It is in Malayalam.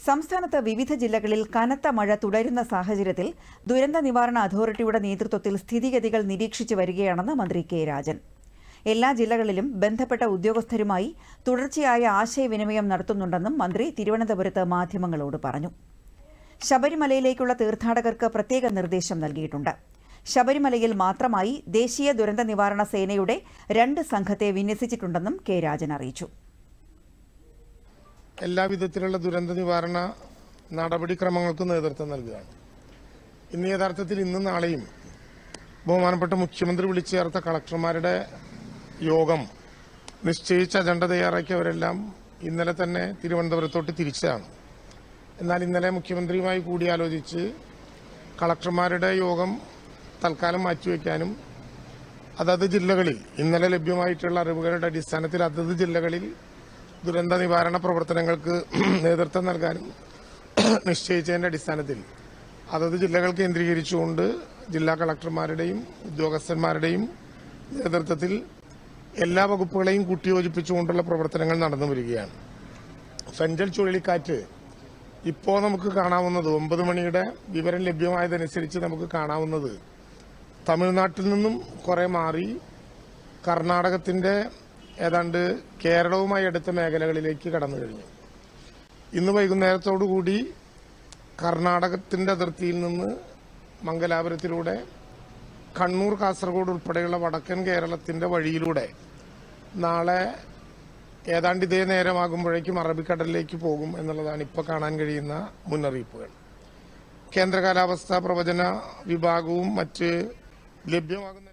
സംസ്ഥാനത്ത് വിവിധ ജില്ലകളിൽ കനത്ത മഴ തുടരുന്ന സാഹചര്യത്തിൽ ദുരന്ത നിവാരണ അതോറിറ്റിയുടെ നേതൃത്വത്തിൽ സ്ഥിതിഗതികൾ നിരീക്ഷിച്ചു വരികയാണെന്ന് മന്ത്രി കെ രാജൻ. എല്ലാ ജില്ലകളിലും ബന്ധപ്പെട്ട ഉദ്യോഗസ്ഥരുമായി തുടർച്ചയായ ആശയവിനിമയം നടത്തുന്നുണ്ടെന്നും മന്ത്രി തിരുവനന്തപുരത്ത് മാധ്യമങ്ങളോട് പറഞ്ഞു. ശബരിമലയിലേക്കുള്ള തീർത്ഥാടകർക്ക് പ്രത്യേക നിർദ്ദേശം നൽകിയിട്ടുണ്ട്. ശബരിമലയിൽ മാത്രമായി ദേശീയ ദുരന്ത നിവാരണ സേനയുടെ 2 സംഘത്തെ വിന്യസിച്ചിട്ടുണ്ടെന്നും കെ രാജൻ അറിയിച്ചു. എല്ലാവിധത്തിലുള്ള ദുരന്ത നിവാരണ നടപടിക്രമങ്ങൾക്ക് നേതൃത്വം നൽകുകയാണ്. ഇന്ന് യഥാർത്ഥത്തിൽ ഇന്നും നാളെയും ബഹുമാനപ്പെട്ട മുഖ്യമന്ത്രി വിളിച്ചു ചേർത്ത കളക്ടർമാരുടെ യോഗം നിശ്ചയിച്ച അജണ്ട തയ്യാറാക്കിയവരെല്ലാം ഇന്നലെ തന്നെ തിരുവനന്തപുരത്തോട്ട് തിരിച്ചതാണ്. എന്നാൽ ഇന്നലെ മുഖ്യമന്ത്രിയുമായി കൂടിയാലോചിച്ച് കളക്ടർമാരുടെ യോഗം തൽക്കാലം മാറ്റിവെക്കാനും അതത് ജില്ലകളിൽ ഇന്നലെ ലഭ്യമായിട്ടുള്ള അറിവുകളുടെ അടിസ്ഥാനത്തിൽ അതത് ജില്ലകളിൽ ദുരന്ത നിവാരണ പ്രവർത്തനങ്ങൾക്ക് നേതൃത്വം നൽകാനും നിശ്ചയിച്ചതിന്റെ അടിസ്ഥാനത്തിൽ അതത് ജില്ലകൾ കേന്ദ്രീകരിച്ചുകൊണ്ട് ജില്ലാ കളക്ടർമാരുടെയും ഉദ്യോഗസ്ഥന്മാരുടെയും നേതൃത്വത്തിൽ എല്ലാ വകുപ്പുകളെയും കൂട്ടിയോജിപ്പിച്ചുകൊണ്ടുള്ള പ്രവർത്തനങ്ങൾ നടന്നു വരികയാണ്. ഫെഞ്ചൽ ചുഴലിക്കാറ്റ് ഇപ്പോൾ നമുക്ക് കാണാവുന്നത് 9 മണിയുടെ വിവരം ലഭ്യമായതനുസരിച്ച് നമുക്ക് കാണാവുന്നത് തമിഴ്നാട്ടിൽ നിന്നും കുറെ മാറി കർണാടകത്തിന്റെ ഏതാണ്ട് കേരളവുമായി അടുത്ത മേഖലകളിലേക്ക് കടന്നു കഴിഞ്ഞു. ഇന്ന് വൈകുന്നേരത്തോടുകൂടി കർണാടകത്തിന്റെ അതിർത്തിയിൽ നിന്ന് മംഗലാപുരത്തിലൂടെ കണ്ണൂർ, കാസർഗോഡ് ഉൾപ്പെടെയുള്ള വടക്കൻ കേരളത്തിന്റെ വഴിയിലൂടെ നാളെ ഏതാണ്ട് ഇതേ നേരമാകുമ്പോഴേക്കും അറബിക്കടലിലേക്ക് പോകും എന്നുള്ളതാണ് ഇപ്പോൾ കാണാൻ കഴിയുന്ന മുന്നറിയിപ്പുകൾ. കേന്ദ്ര കാലാവസ്ഥാ പ്രവചന വിഭാഗവും മറ്റ് ലഭ്യമാകുന്ന